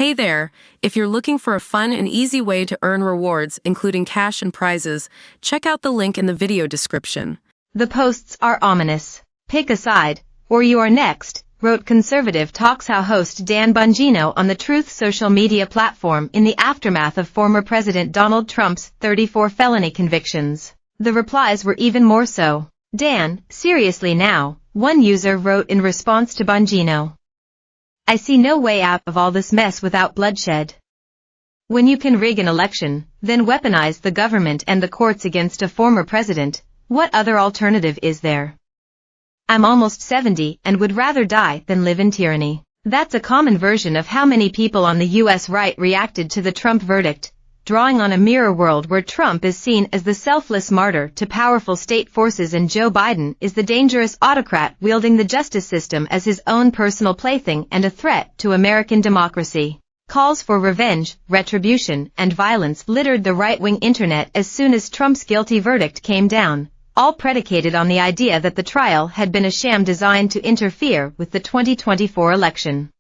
Hey there! If you're looking for a fun and easy way to earn rewards, including cash and prizes, check out the link in the video description. The posts are ominous. Pick a side, or you are next, wrote Conservative Talkshow host Dan Bongino on the Truth social media platform in the aftermath of former President Donald Trump's 34 felony convictions. The replies were even more so. Dan, seriously now, one user wrote in response to Bongino. I see no way out of all this mess without bloodshed. When you can rig an election, then weaponize the government and the courts against a former president, what other alternative is there? I'm almost 70 and would rather die than live in tyranny. That's a common version of how many people on the US right reacted to the Trump verdict, drawing on a mirror world where Trump is seen as the selfless martyr to powerful state forces and Joe Biden is the dangerous autocrat wielding the justice system as his own personal plaything and a threat to American democracy. Calls for revenge, retribution, and violence littered the right-wing internet as soon as Trump's guilty verdict came down, all predicated on the idea that the trial had been a sham designed to interfere with the 2024 election.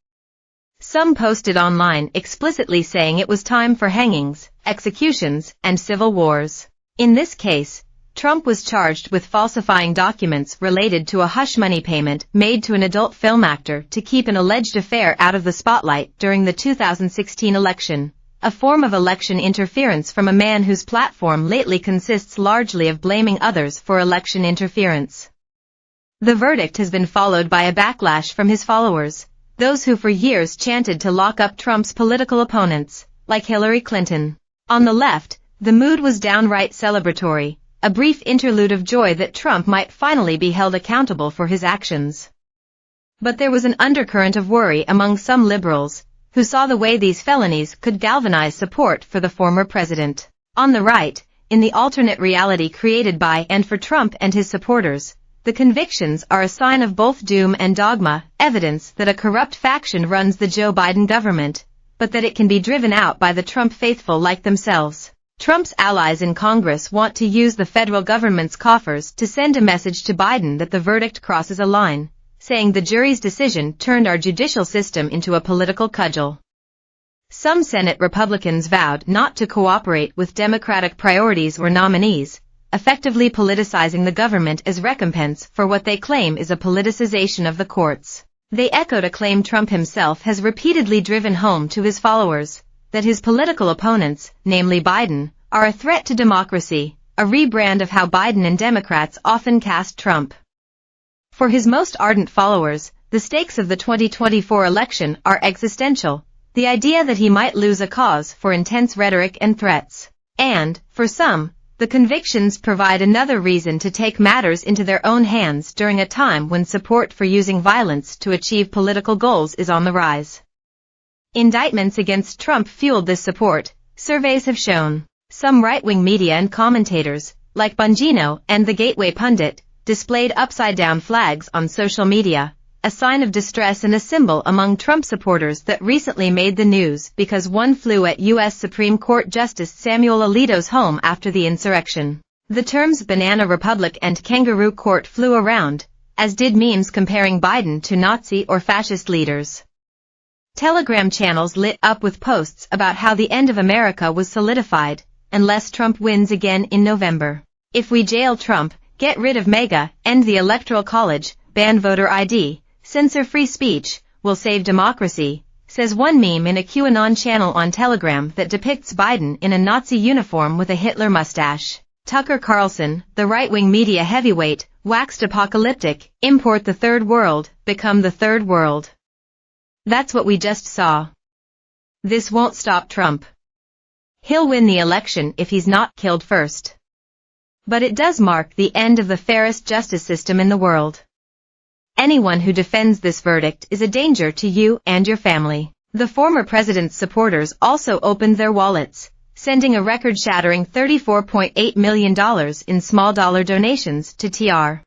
Some posted online explicitly saying it was time for hangings, executions, and civil wars. In this case, Trump was charged with falsifying documents related to a hush money payment made to an adult film actor to keep an alleged affair out of the spotlight during the 2016 election, a form of election interference from a man whose platform lately consists largely of blaming others for election interference. The verdict has been followed by a backlash from his followers, those who for years chanted to lock up Trump's political opponents, like Hillary Clinton. On the left, the mood was downright celebratory, a brief interlude of joy that Trump might finally be held accountable for his actions. But there was an undercurrent of worry among some liberals, who saw the way these felonies could galvanize support for the former president. On the right, in the alternate reality created by and for Trump and his supporters, the convictions are a sign of both doom and dogma, evidence that a corrupt faction runs the Joe Biden government, but that it can be driven out by the Trump faithful like themselves. Trump's allies in Congress want to use the federal government's coffers to send a message to Biden that the verdict crosses a line, saying the jury's decision turned our judicial system into a political cudgel. Some Senate Republicans vowed not to cooperate with Democratic priorities or nominees, effectively politicizing the government as recompense for what they claim is a politicization of the courts. They echoed a claim Trump himself has repeatedly driven home to his followers, that his political opponents, namely Biden, are a threat to democracy, a rebrand of how Biden and Democrats often cast Trump. For his most ardent followers, the stakes of the 2024 election are existential, the idea that he might lose a cause for intense rhetoric and threats. And, for some, the convictions provide another reason to take matters into their own hands during a time when support for using violence to achieve political goals is on the rise. Indictments against Trump fueled this support, surveys have shown. Some right-wing media and commentators, like Bongino and the Gateway Pundit, displayed upside-down flags on social media, a sign of distress and a symbol among Trump supporters that recently made the news because one flew at U.S. Supreme Court Justice Samuel Alito's home after the insurrection. The terms banana republic and kangaroo court flew around, as did memes comparing Biden to Nazi or fascist leaders. Telegram channels lit up with posts about how the end of America was solidified, unless Trump wins again in November. If we jail Trump, get rid of MAGA, end the Electoral College, ban voter ID, censor free speech, we'll save democracy, says one meme in a QAnon channel on Telegram that depicts Biden in a Nazi uniform with a Hitler mustache. Tucker Carlson, the right-wing media heavyweight, waxed apocalyptic, import the third world, become the third world. That's what we just saw. This won't stop Trump. He'll win the election if he's not killed first. But it does mark the end of the fairest justice system in the world. Anyone who defends this verdict is a danger to you and your family. The former president's supporters also opened their wallets, sending a record-shattering $34.8 million in small dollar donations to Tr.